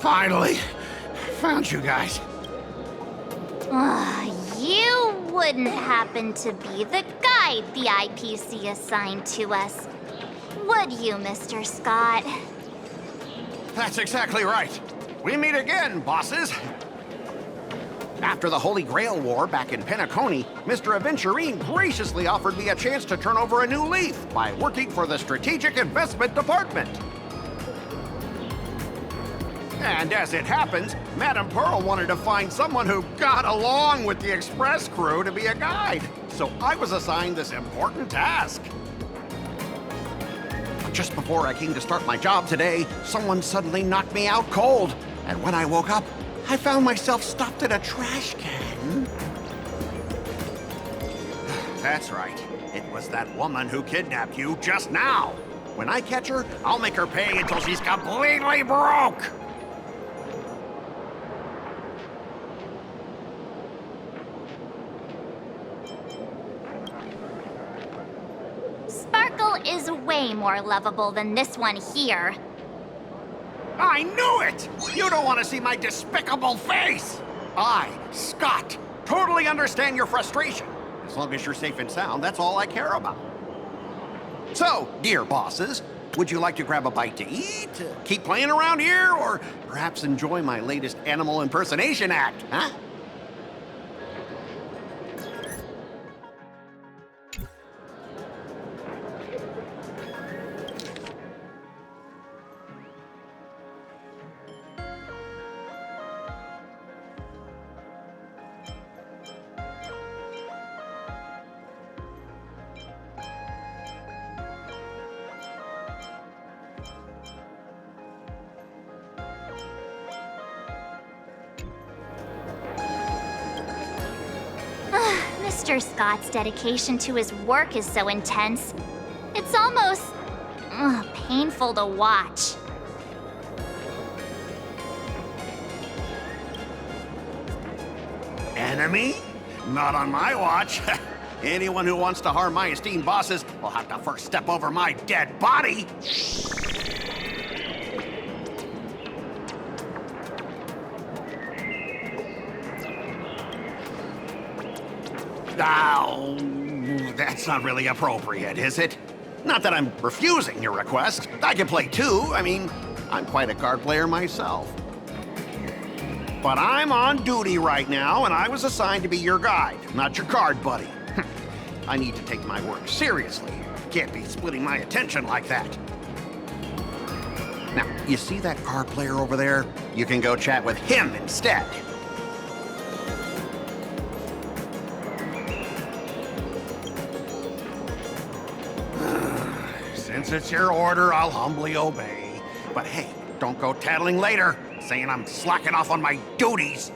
Finally, found you guys. You wouldn't happen to be the guide the IPC assigned to us, would you, Mr. Scott? That's exactly right. We meet again, bosses. After the Holy Grail War back in Penacony, Mr. Aventurine graciously offered me a chance to turn over a new leaf by working for the Strategic Investment Department. And as it happens, Madame Pearl wanted to find someone who got along with the Express crew to be a guide. So I was assigned this important task. But just before I came to start my job today, someone suddenly knocked me out cold. And when I woke up, I found myself stuffed in a trash can. That's right. It was that woman who kidnapped you just now. When I catch her, I'll make her pay until she's completely broke. Sparkle is way more lovable than this one here. I knew it! You don't want to see my despicable face! I, Scott, totally understand your frustration. As long as you're safe and sound, that's all I care about. So, dear bosses, would you like to grab a bite to eat, keep playing around here, or perhaps enjoy my latest animal impersonation act, huh? Mr. Scott's dedication to his work is so intense. It's almost painful to watch. Enemy? Not on my watch. Anyone who wants to harm my esteemed bosses will have to first step over my dead body. Oh, that's not really appropriate, is it? Not that I'm refusing your request. I can play too. I mean, I'm quite a card player myself. But I'm on duty right now, and I was assigned to be your guide, not your card buddy. I need to take my work seriously. Can't be splitting my attention like that. Now, you see that card player over there? You can go chat with him instead. Since it's your order, I'll humbly obey. But hey, don't go tattling later, saying I'm slacking off on my duties.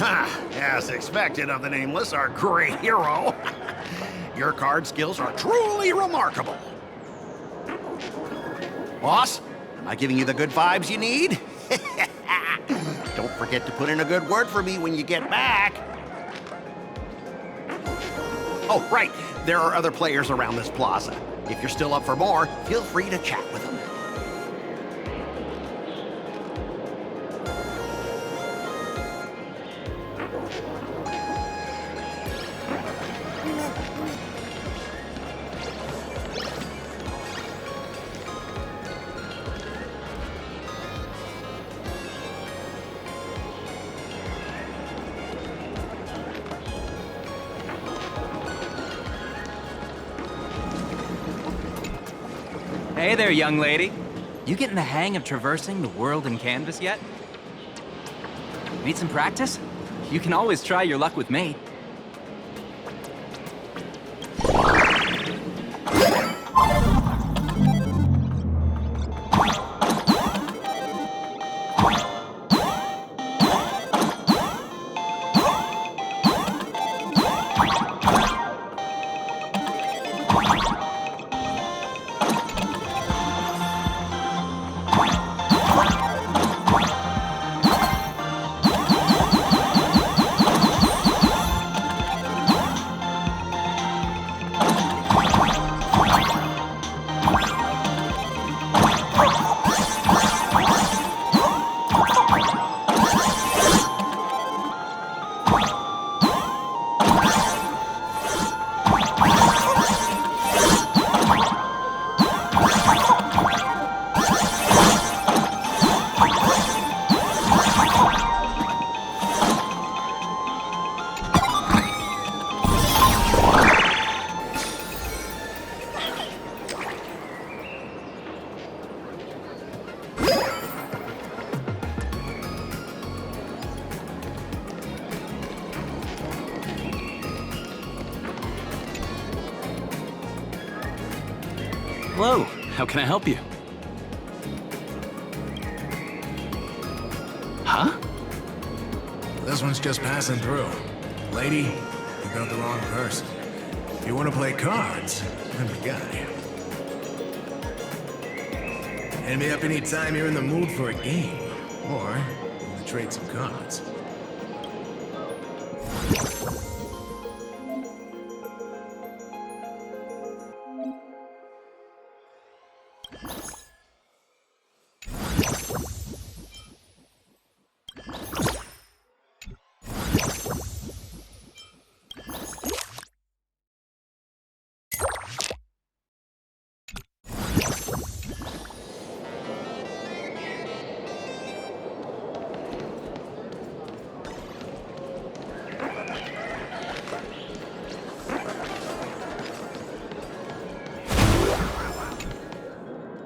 As expected of the Nameless, our great hero. Your card skills are truly remarkable. Boss, am I giving you the good vibes you need? Don't forget to put in a good word for me when you get back. Oh, right. There are other players around this plaza. If you're still up for more, feel free to chat with them. Hey there, young lady. You getting the hang of traversing the world in canvas yet? Need some practice? You can always try your luck with me. Hello, how can I help you? Huh? This one's just passing through. Lady, you got the wrong person. If you want to play cards, I'm the guy. Hit me up anytime you're in the mood for a game. Or, you want to trade some cards.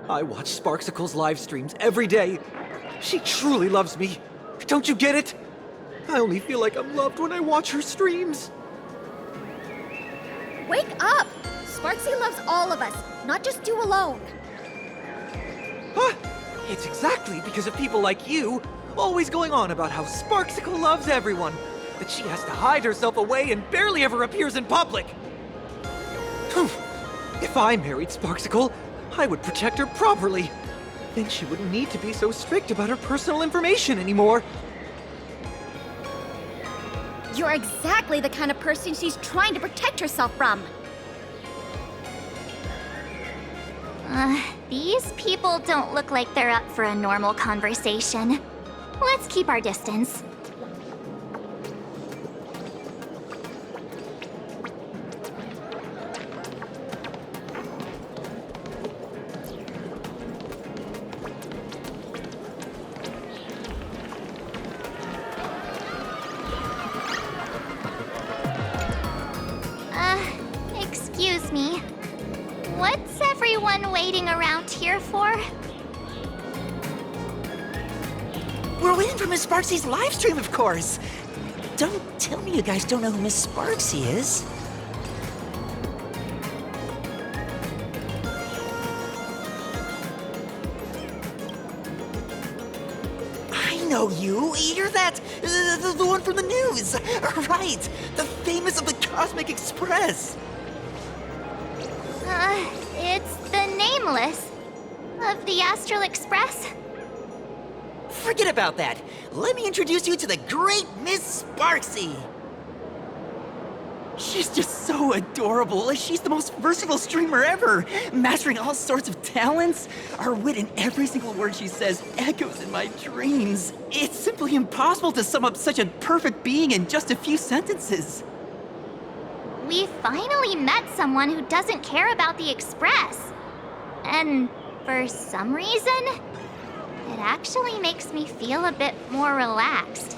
I watch Sparksicle's live streams every day. She truly loves me. Don't you get it? I only feel like I'm loved when I watch her streams. Wake up! Sparksy loves all of us, not just you alone. Huh? It's exactly because of people like you always going on about how Sparksicle loves everyone that she has to hide herself away and barely ever appears in public. If I married Sparksicle, I would protect her properly. Then she wouldn't need to be so strict about her personal information anymore. You're exactly the kind of person she's trying to protect herself from. These people don't look like they're up for a normal conversation. Let's keep our distance. Excuse me. What's everyone waiting around here for? We're waiting for Miss Sparksy's live stream, of course. Don't tell me you guys don't know who Miss Sparksy is. I know you. You're that, the one from the news. Right, the famous of the Cosmic Express. It's the Nameless of the Astral Express. Forget about that. Let me introduce you to the great Miss Sparksy. She's just so adorable. She's the most versatile streamer ever, mastering all sorts of talents. Her wit in every single word she says echoes in my dreams. It's simply impossible to sum up such a perfect being in just a few sentences. We finally met someone who doesn't care about the Express. And for some reason, it actually makes me feel a bit more relaxed.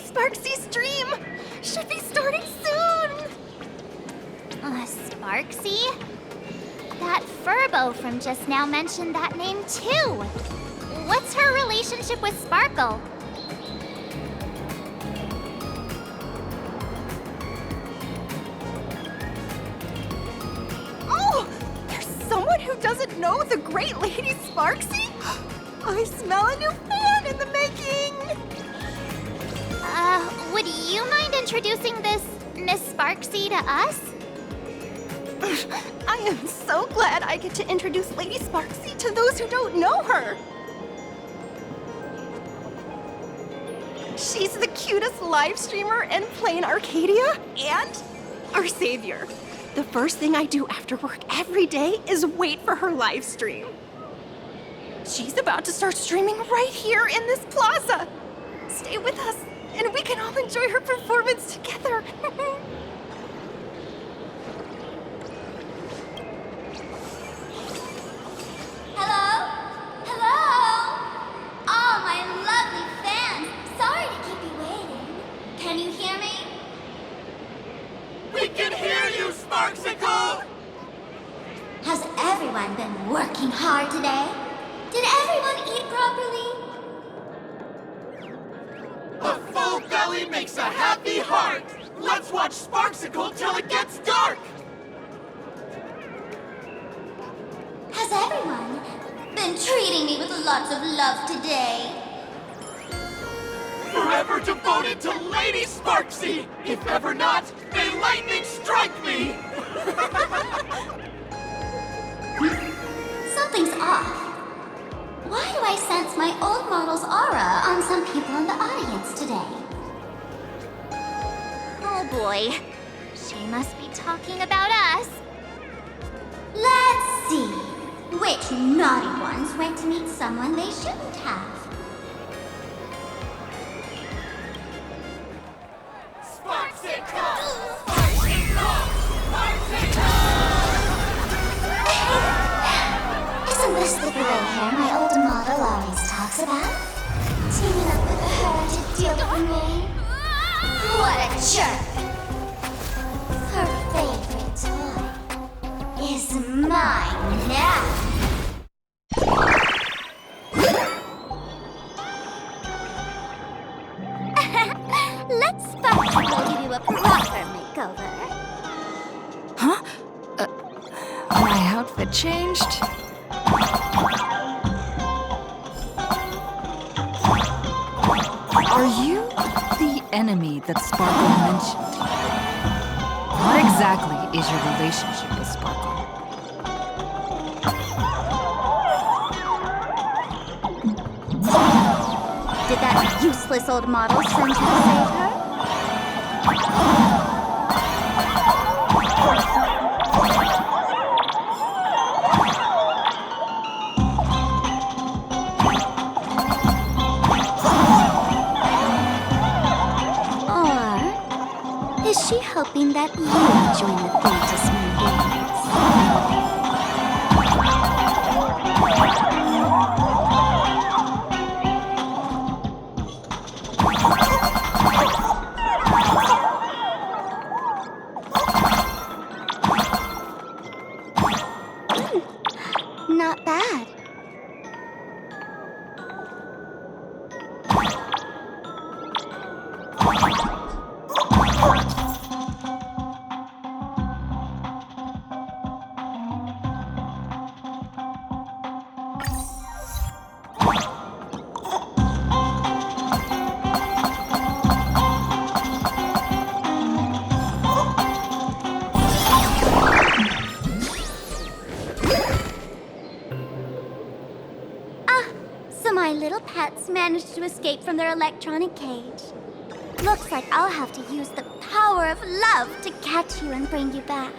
Sparksy's stream should be starting soon. Sparksy? That Furbo from just now mentioned that name too. What's her relationship with Sparkle? Oh, there's someone who doesn't know the great Lady Sparksy? I smell a new fan in the making. Would you mind introducing this Miss Sparksy to us? I am so glad I get to introduce Lady Sparksy to those who don't know her. She's the cutest live streamer in plain Arcadia and our savior. The first thing I do after work every day is wait for her live stream. She's about to start streaming right here in this plaza. Stay with us, and we can all enjoy her performance together. Hello? Hello? Oh, my lovely fans. Sorry to keep you waiting. Can you hear me? We can hear you, Sparksicle! Has everyone been working hard today? Did everyone eat properly? A full belly makes a happy heart! Let's watch Sparksicle till it gets dark! Has everyone been treating me with lots of love today? Forever devoted to Lady Sparksy! If ever not, may lightning strike me! Something's off. Why do I sense my old model's aura on some people in the audience today? Oh boy. She must be talking about us. Let's see. Which naughty ones went to meet someone they shouldn't have? Sparksicle! Sparksicle! Sparksicle! Isn't this the gray hair my old model always talks about? Teaming up with her to deal with me? What a jerk! Her favorite toy is mine now. Let's Sparksicle give you a proper makeover. Huh? My outfit changed? enemy that Sparkle mentioned. What exactly is your relationship with Sparkle? Did that useless old model send you to save her? Or is she hoping that you join the Fantasy Games? Not bad. So my little pets managed to escape from their electronic cage. Looks like I'll have to use the power of love to catch you and bring you back.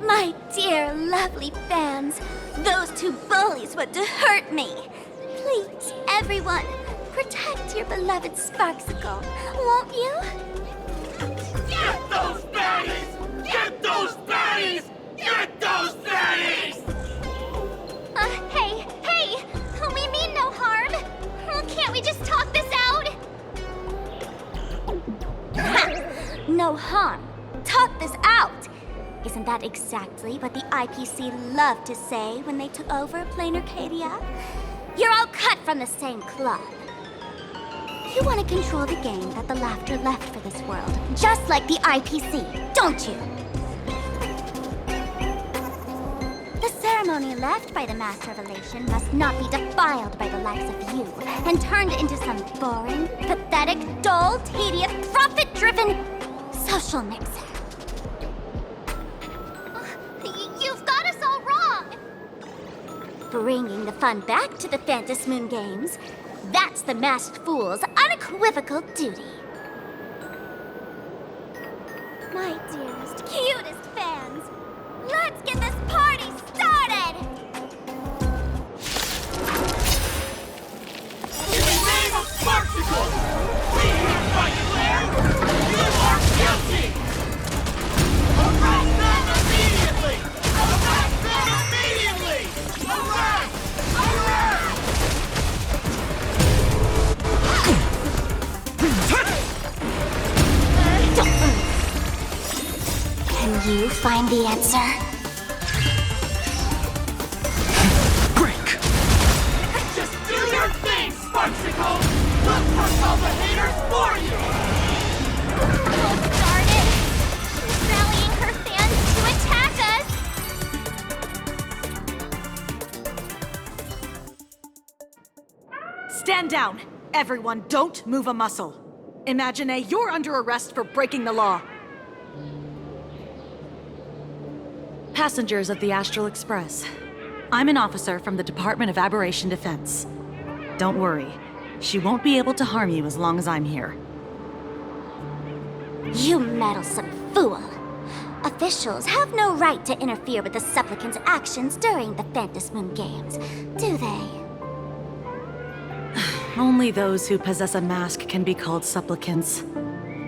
My dear, lovely fans, those two bullies want to hurt me. Please, everyone, protect your beloved Sparksicle, won't you? Get those baddies! Get those baddies! Get those baddies! Hey, we mean no harm. Can't we just talk this out? No harm. Talk this out. Isn't that exactly what the IPC loved to say when they took over Plain Arcadia? You're all cut from the same cloth. You want to control the game that the laughter left for this world, just like the IPC, don't you? The ceremony left by the Mass Revelation must not be defiled by the likes of you and turned into some boring, pathetic, dull, tedious, profit-driven social mixer. You've got us all wrong! Bringing the fun back to the Phantasmoon Games, that's the Masked Fool's unequivocal duty. My dearest, cutest fans, let's get this party started! In the name of Sparksicle, we hereby declare you are guilty! Arrest them immediately! Arrest them immediately! Arrest! Arrest! Can you find the answer? Break! Just do your thing, Sparksicle! We'll crush all the haters for you! Oh, darn it! She's rallying her fans to attack us! Stand down! Everyone, don't move a muscle. Imagine you're under arrest for breaking the law. Passengers of the Astral Express. I'm an officer from the Department of Aberration Defense. Don't worry, she won't be able to harm you as long as I'm here. You meddlesome fool! Officials have no right to interfere with the supplicants' actions during the Phantasmoon Games, do they? Only those who possess a mask can be called supplicants.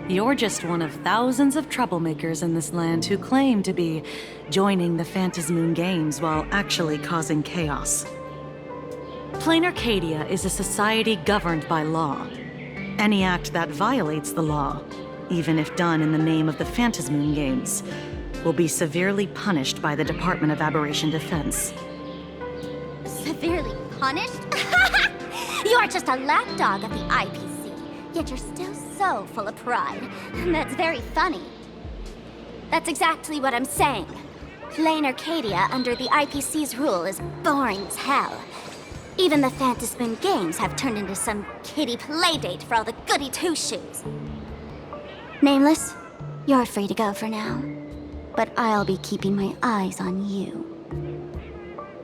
You're just one of thousands of troublemakers in this land who claim to be joining the Phantasmoon Games while actually causing chaos. Plain Arcadia is a society governed by law. Any act that violates the law, even if done in the name of the Phantasmoon Games, will be severely punished by the Department of Aberration Defense. Severely punished? You're just a lapdog of the IPC, yet you're still so full of pride. That's very funny. That's exactly what I'm saying. Plain Arcadia under the IPC's rule is boring as hell. Even the Phantasmoon games have turned into some kiddie playdate for all the goody two-shoes. Nameless, you're free to go for now. But I'll be keeping my eyes on you.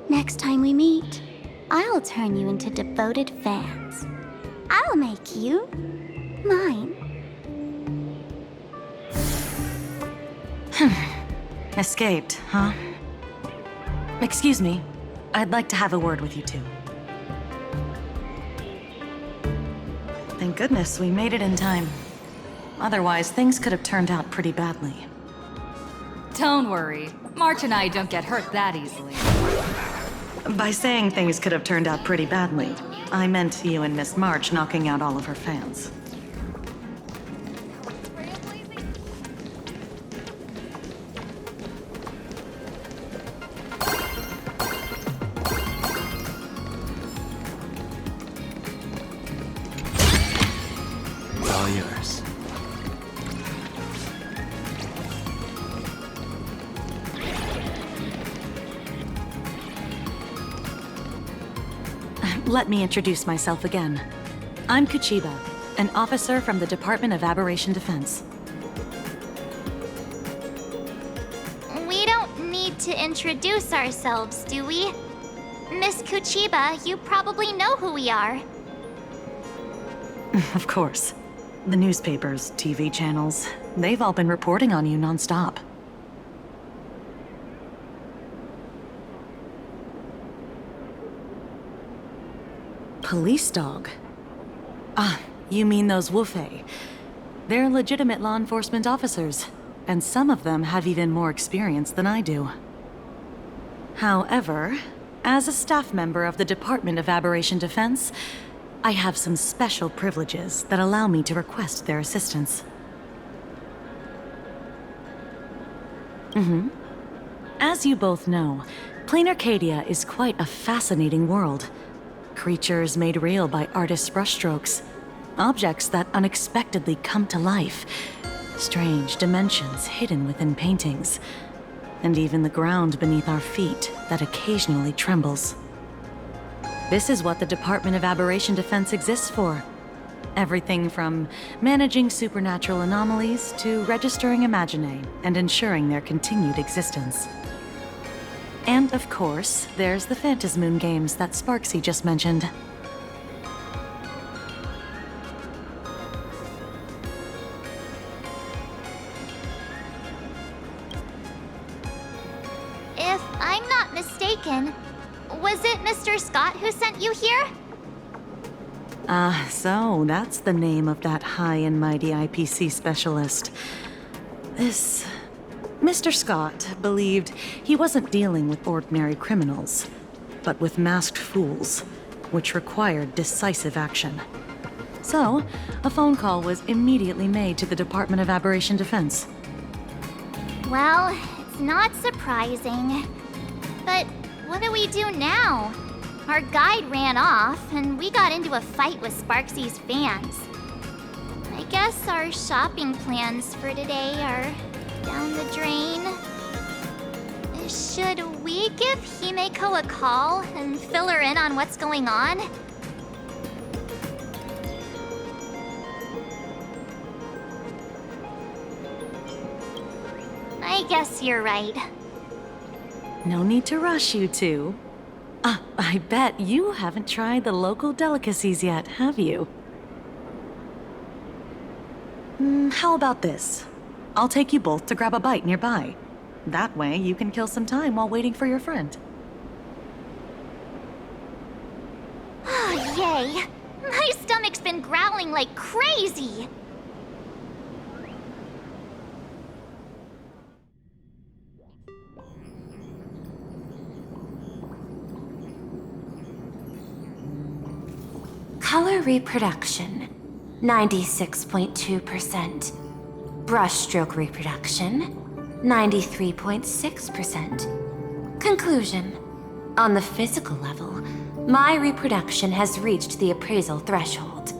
Next time we meet, I'll turn you into devoted fans. I'll make you mine. Escaped, huh? Excuse me. I'd like to have a word with you two. Thank goodness we made it in time. Otherwise, things could have turned out pretty badly. Don't worry. March and I don't get hurt that easily. By saying things could have turned out pretty badly, I meant you and Miss March knocking out all of her fans. It's all yours. Let me introduce myself again. I'm Kuchiba, an officer from the Department of Aberration Defense. We don't need to introduce ourselves, do we? Miss Kuchiba, you probably know who we are. Of course. The newspapers, TV channels, they've all been reporting on you nonstop. Police dog? Ah, you mean those Wufei. They're legitimate law enforcement officers, and some of them have even more experience than I do. However, as a staff member of the Department of Aberration Defense, I have some special privileges that allow me to request their assistance. As you both know, Plain Arcadia is quite a fascinating world. Creatures made real by artists' brushstrokes. Objects that unexpectedly come to life. Strange dimensions hidden within paintings. And even the ground beneath our feet that occasionally trembles. This is what the Department of Aberration Defense exists for. Everything from managing supernatural anomalies to registering imaginae and ensuring their continued existence. And of course, there's the Phantasmoon games that Sparksy just mentioned. If I'm not mistaken, was it Mr. Scott who sent you here? So that's the name of that high and mighty IPC specialist. This Mr. Scott believed he wasn't dealing with ordinary criminals, but with masked fools, which required decisive action. So, a phone call was immediately made to the Department of Aberration Defense. Well, it's not surprising. But what do we do now? Our guide ran off, and we got into a fight with Sparksy's fans. I guess our shopping plans for today are down the drain. Should we give Himeko a call and fill her in on what's going on? I guess you're right. No need to rush, you two. I bet you haven't tried the local delicacies yet, have you? How about this? I'll take you both to grab a bite nearby. That way, you can kill some time while waiting for your friend. Oh, yay! My stomach's been growling like crazy! Color reproduction, 96.2%. Brushstroke reproduction, 93.6%. Conclusion. On the physical level, my reproduction has reached the appraisal threshold.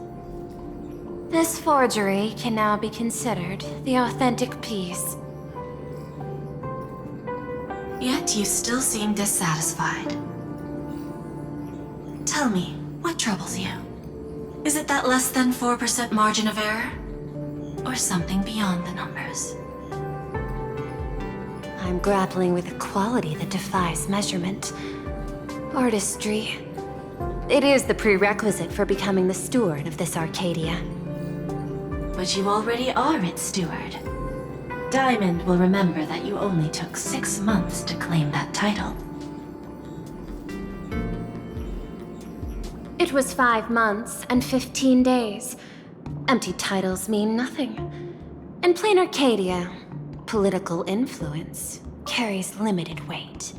This forgery can now be considered the authentic piece. Yet you still seem dissatisfied. Tell me, what troubles you? Is it that less than 4% margin of error? Or something beyond the numbers? I'm grappling with a quality that defies measurement. Artistry. It is the prerequisite for becoming the steward of this Arcadia. But you already are its steward. Diamond will remember that you only took 6 months to claim that title. It was 5 months and 15 days. Empty titles mean nothing. In plain Arcadia, political influence carries limited weight.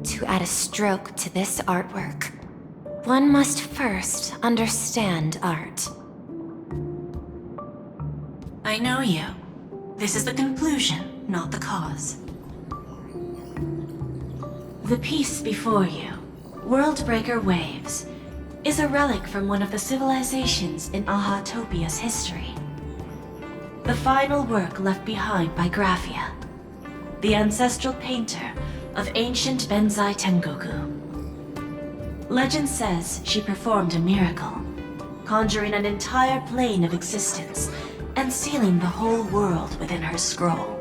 To add a stroke to this artwork, one must first understand art. I know you. This is the conclusion, not the cause. The piece before you, Worldbreaker Waves, is a relic from one of the civilizations in Ahatopia's history. The final work left behind by Graphia, the ancestral painter of ancient Benzai Tengoku. Legend says she performed a miracle, conjuring an entire plane of existence and sealing the whole world within her scroll.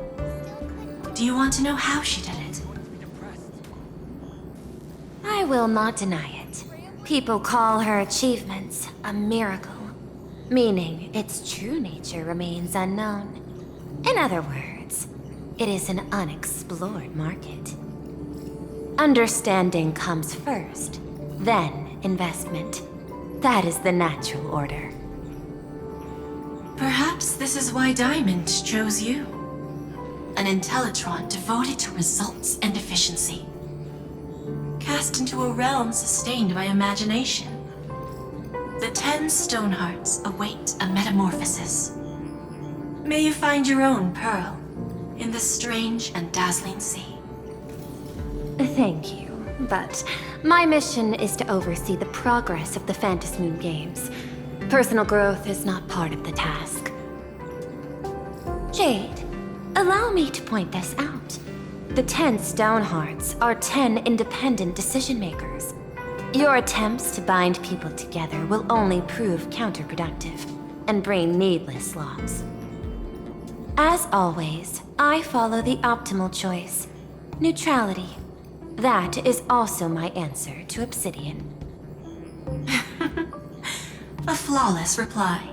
Do you want to know how she did it? I will not deny it. People call her achievements a miracle, meaning its true nature remains unknown. In other words, it is an unexplored market. Understanding comes first, then investment. That is the natural order. Perhaps this is why Diamond chose you. An Intellitron devoted to results and efficiency. Cast into a realm sustained by imagination. The 10 Stonehearts await a metamorphosis. May you find your own pearl in this strange and dazzling sea. Thank you, but my mission is to oversee the progress of the Phantasmoon Games. Personal growth is not part of the task. Jade, allow me to point this out. The 10 Stonehearts are 10 independent decision-makers. Your attempts to bind people together will only prove counterproductive and bring needless loss. As always, I follow the optimal choice. Neutrality. That is also my answer to Obsidian. A flawless reply.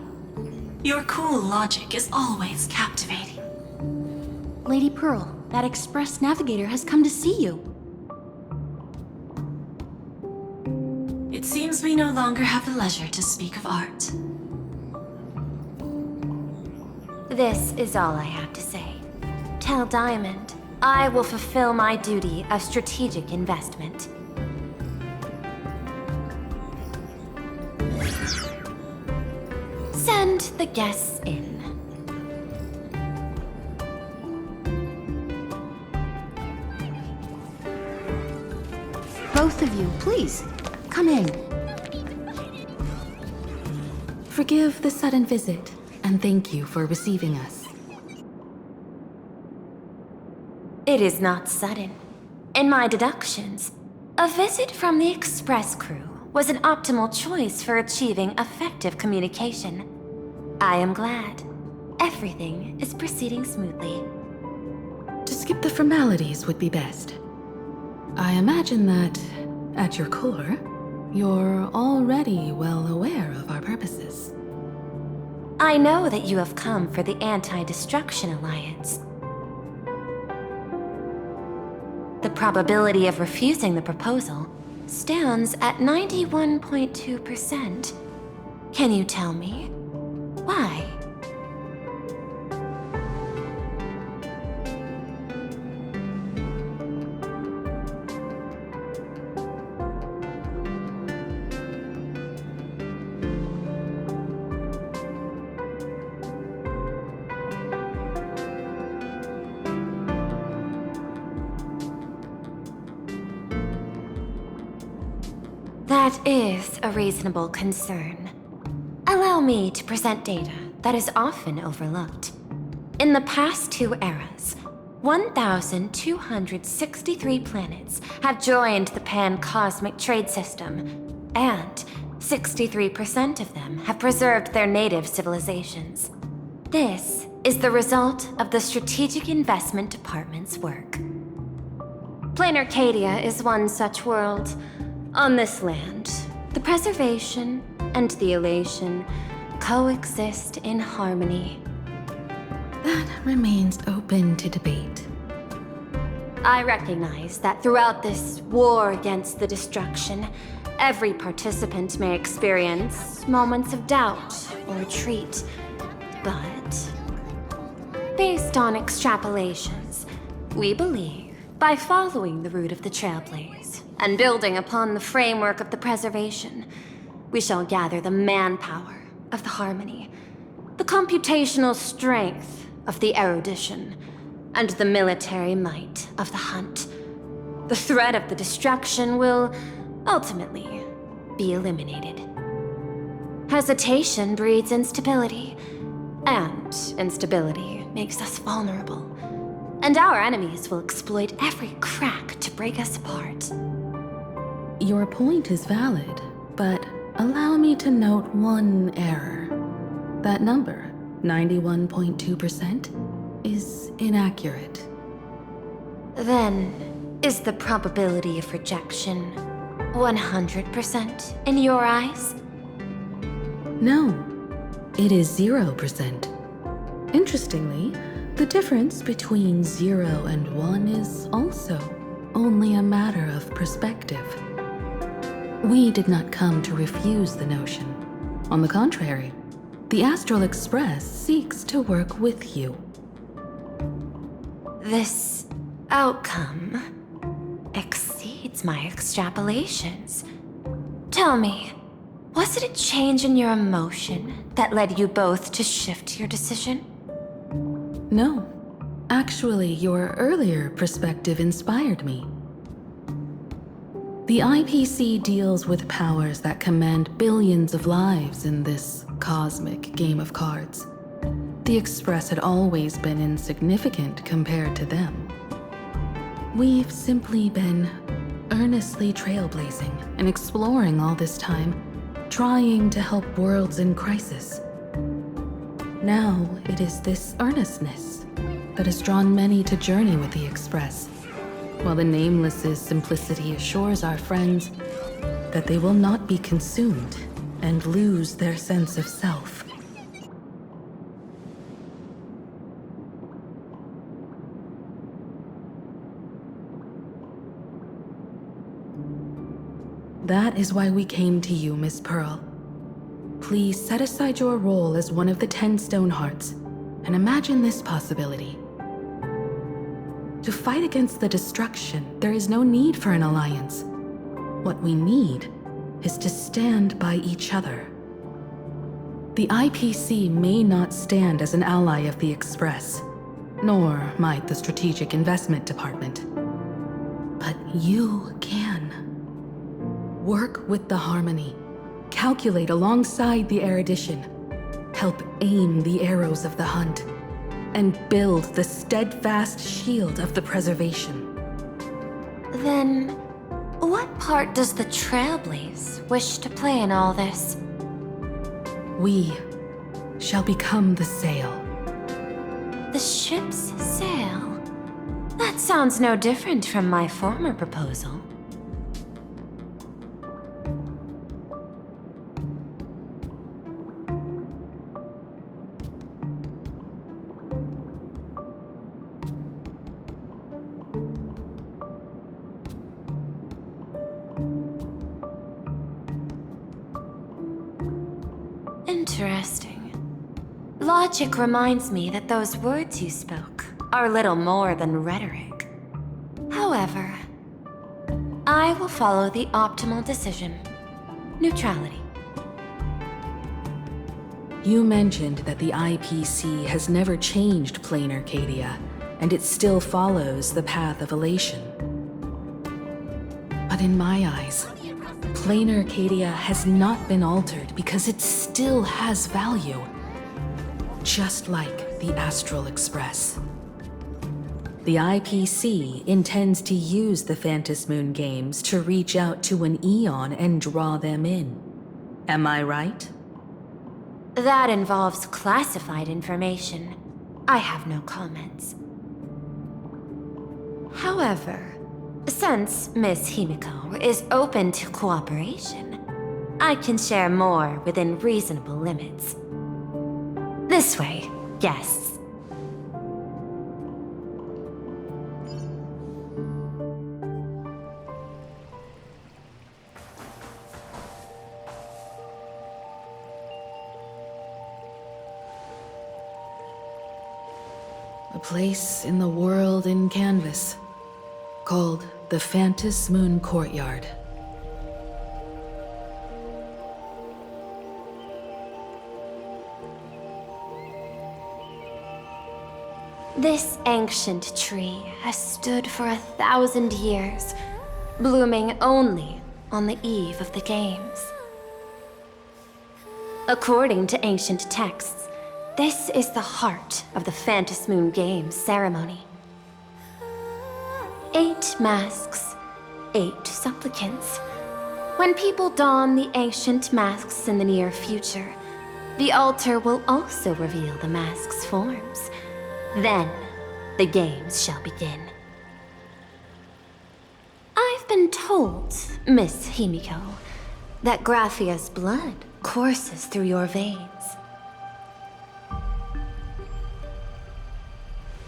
Your cool logic is always captivating. Lady Pearl, that Express Navigator has come to see you. It seems we no longer have the leisure to speak of art. This is all I have to say. Tell Diamond, I will fulfill my duty of strategic investment. Send the guests in. Both of you, please, come in. Forgive the sudden visit, and thank you for receiving us. It is not sudden. In my deductions, a visit from the Express crew was an optimal choice for achieving effective communication. I am glad. Everything is proceeding smoothly. To skip the formalities would be best. I imagine that, at your core, you're already well aware of our purposes. I know that you have come for the Anti-Destruction Alliance. The probability of refusing the proposal stands at 91.2%. Can you tell me why? That is a reasonable concern. Allow me to present data that is often overlooked. In the past 2 eras, 1,263 planets have joined the pan-cosmic trade system, and 63% of them have preserved their native civilizations. This is the result of the Strategic Investment Department's work. Plain Arcadia is one such world. On this land, the preservation and the elation coexist in harmony. That remains open to debate. I recognize that throughout this war against the destruction, every participant may experience moments of doubt or retreat. But, based on extrapolations, we believe by following the route of the Trailblaze and building upon the framework of the preservation, we shall gather the manpower of the harmony, the computational strength of the erudition, and the military might of the hunt. The threat of the destruction will ultimately be eliminated. Hesitation breeds instability, and instability makes us vulnerable. And our enemies will exploit every crack to break us apart. Your point is valid, but allow me to note one error. That number, 91.2%, is inaccurate. Then, is the probability of rejection 100% in your eyes? No, it is 0%. Interestingly, the difference between 0 and 1 is also only a matter of perspective. We did not come to refuse the notion. On the contrary, the Astral Express seeks to work with you. This outcome exceeds my extrapolations. Tell me, was it a change in your emotion that led you both to shift your decision? No. Actually, your earlier perspective inspired me. The IPC deals with powers that command billions of lives in this cosmic game of cards. The Express had always been insignificant compared to them. We've simply been earnestly trailblazing and exploring all this time, trying to help worlds in crisis. Now it is this earnestness that has drawn many to journey with the Express, while the Nameless's simplicity assures our friends that they will not be consumed and lose their sense of self. That is why we came to you, Miss Pearl. Please set aside your role as one of the 10 Stonehearts and imagine this possibility. To fight against the destruction, there is no need for an alliance. What we need is to stand by each other. The IPC may not stand as an ally of the Express, nor might the Strategic Investment Department. But you can. Work with the Harmony. Calculate alongside the erudition. Help aim the arrows of the hunt. And build the steadfast shield of the preservation. Then, what part does the Trailblaze wish to play in all this? We shall become the sail. The ship's sail? That sounds no different from my former proposal. Interesting. Logic reminds me that those words you spoke are little more than rhetoric. However, I will follow the optimal decision. Neutrality. You mentioned that the IPC has never changed Plain Arcadia, and it still follows the path of elation. But in my eyes, Plain Arcadia has not been altered because it still has value. Just like the Astral Express. The the IPC intends to use the Phantom Moon Games to reach out to an Eon and draw them in. Am I right? That involves classified information. I have no comments. However, since Miss Himiko is open to cooperation, I can share more within reasonable limits. This way, guests. A place in the world in canvas, called the Phantom Moon Courtyard. This ancient tree has stood for 1,000 years, blooming only on the eve of the games. According to ancient texts, this is the heart of the Phantom Moon Games ceremony. 8 masks, 8 supplicants. When people don the ancient masks in the near future, the altar will also reveal the masks' forms. Then, the games shall begin. I've been told, Miss Himiko, that Graphia's blood courses through your veins.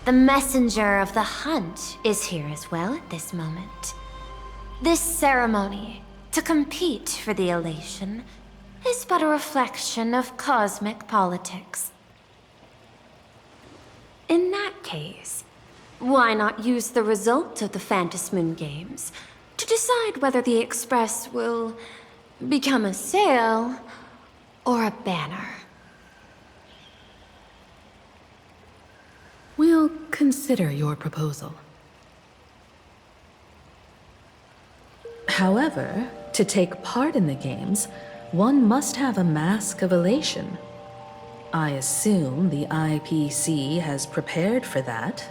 The messenger of the hunt is here as well at this moment. This ceremony, to compete for the elation, is but a reflection of cosmic politics. In that case, why not use the result of the Phantom Moon Games to decide whether the Express will become a sail or a banner? We'll consider your proposal. However, to take part in the games, one must have a mask of elation. I assume the IPC has prepared for that.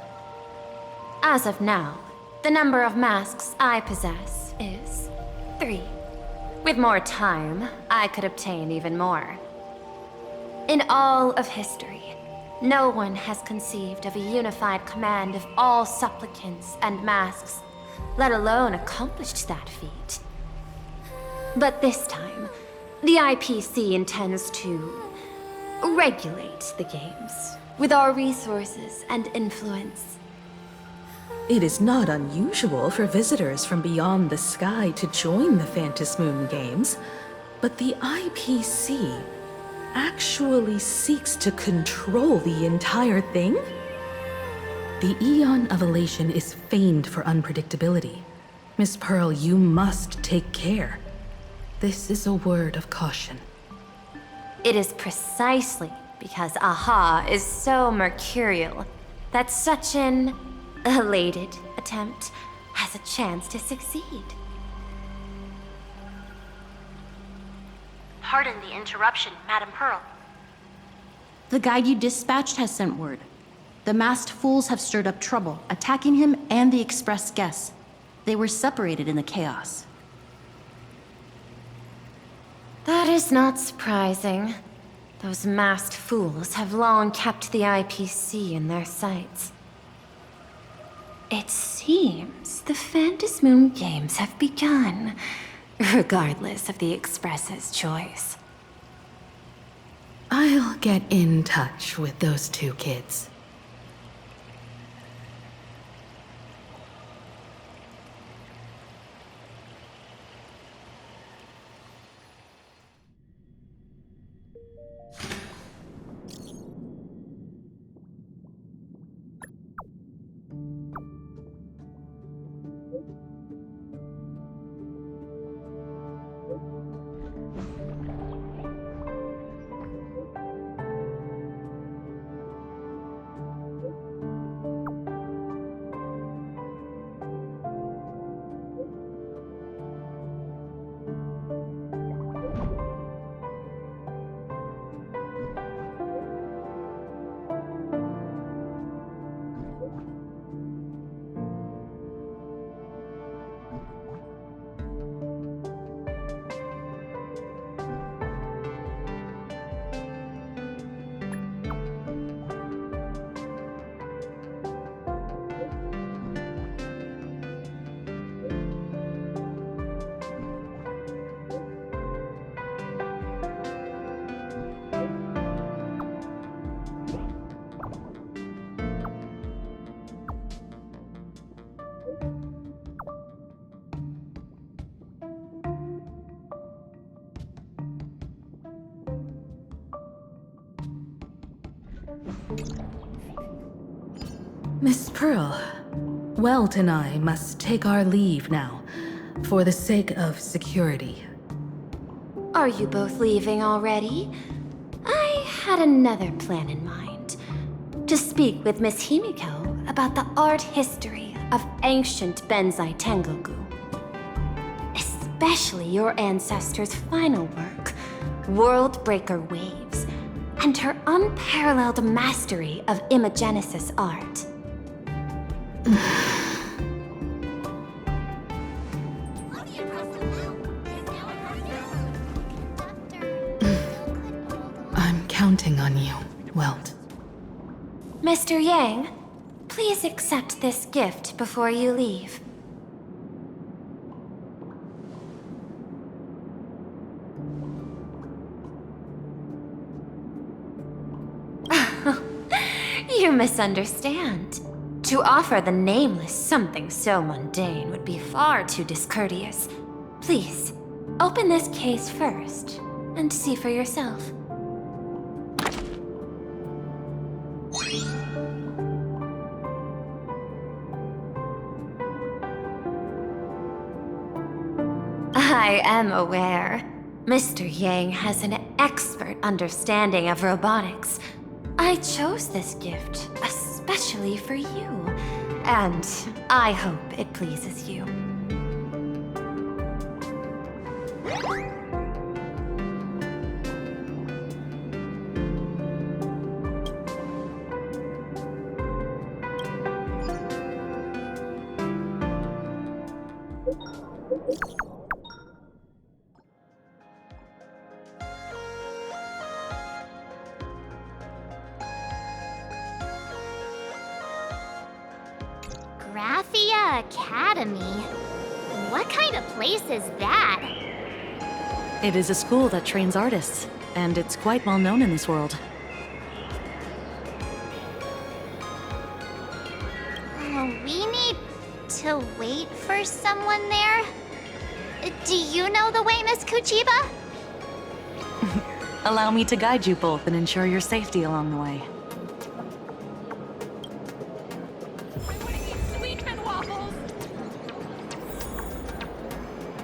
As of now, the number of masks I possess is 3. With more time, I could obtain even more. In all of history, no one has conceived of a unified command of all supplicants and masks, let alone accomplished that feat. But this time, the IPC intends to regulate the games with our resources and influence. It is not unusual for visitors from beyond the sky to join the Phantom Moon Games, but the IPC actually seeks to control the entire thing? The Eon of Elation is famed for unpredictability. Miss Pearl, you must take care. This is a word of caution. It is precisely because Aha is so mercurial that such an elated attempt has a chance to succeed. Pardon the interruption, Madam Pearl. The guide you dispatched has sent word. The masked fools have stirred up trouble, attacking him and the express guests. They were separated in the chaos. That is not surprising. Those masked fools have long kept the IPC in their sights. It seems the Phantom Moon Games have begun, regardless of the Express's choice. I'll get in touch with those 2 kids. Miss Pearl, Welt and I must take our leave now, for the sake of security. Are you both leaving already? I had another plan in mind. To speak with Miss Himiko about the art history of ancient Benzai Tengoku. Especially your ancestors' final work, World Breaker Waves, and her unparalleled mastery of imagenesis art. I'm counting on you, Welt. Mr. Yang, please accept this gift before you leave. You misunderstand. To offer the nameless something so mundane would be far too discourteous. Please, open this case first, and see for yourself. I am aware. Mr. Yang has an expert understanding of robotics. I chose this gift especially for you, and I hope it pleases you. Graphia Academy? What kind of place is that? It is a school that trains artists, and it's quite well known in this world. We need to wait for someone there? Do you know the way, Miss Kuchiba? Allow me to guide you both and ensure your safety along the way.